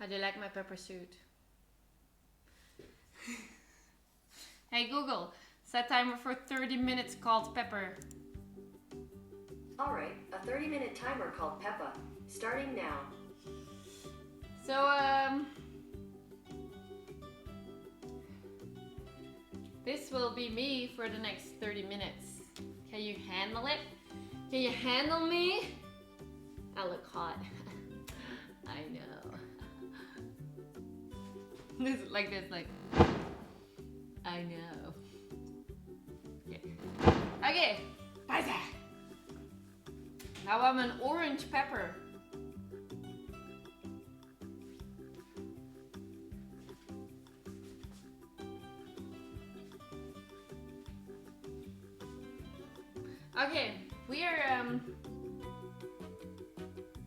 How do you like my pepper suit? Hey Google, set timer for 30 minutes called Pepper. Alright, a 30-minute timer called Peppa, starting now. So, this will be me for the next 30 minutes. Can you handle it? Can you handle me? I look hot. I know. This like this, like I know. Okay. Okay. Bye. Now I'm an orange pepper. Okay, we are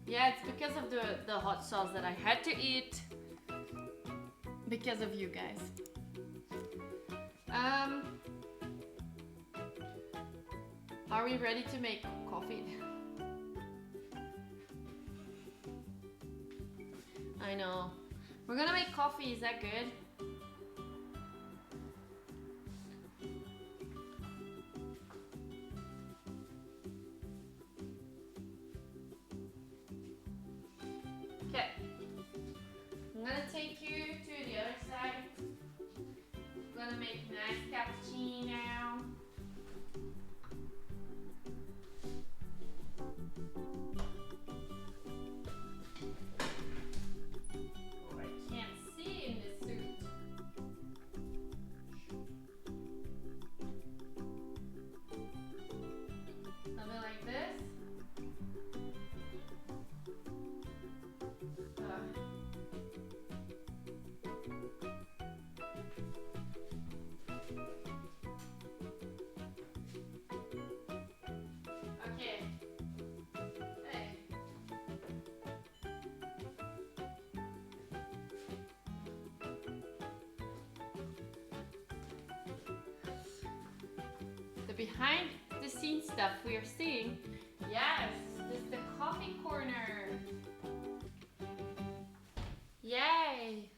yeah, it's because of the hot sauce that I had to eat because of you guys. Are we ready to make coffee? I know. We're gonna make coffee, is that good? Okay. I'm gonna take you to the other side. I'm gonna make a nice cappuccino. Oh, I can't see in this suit. Something like this. Okay. Hey. The behind the scenes stuff we are seeing. Yes, this is the coffee corner. Yay!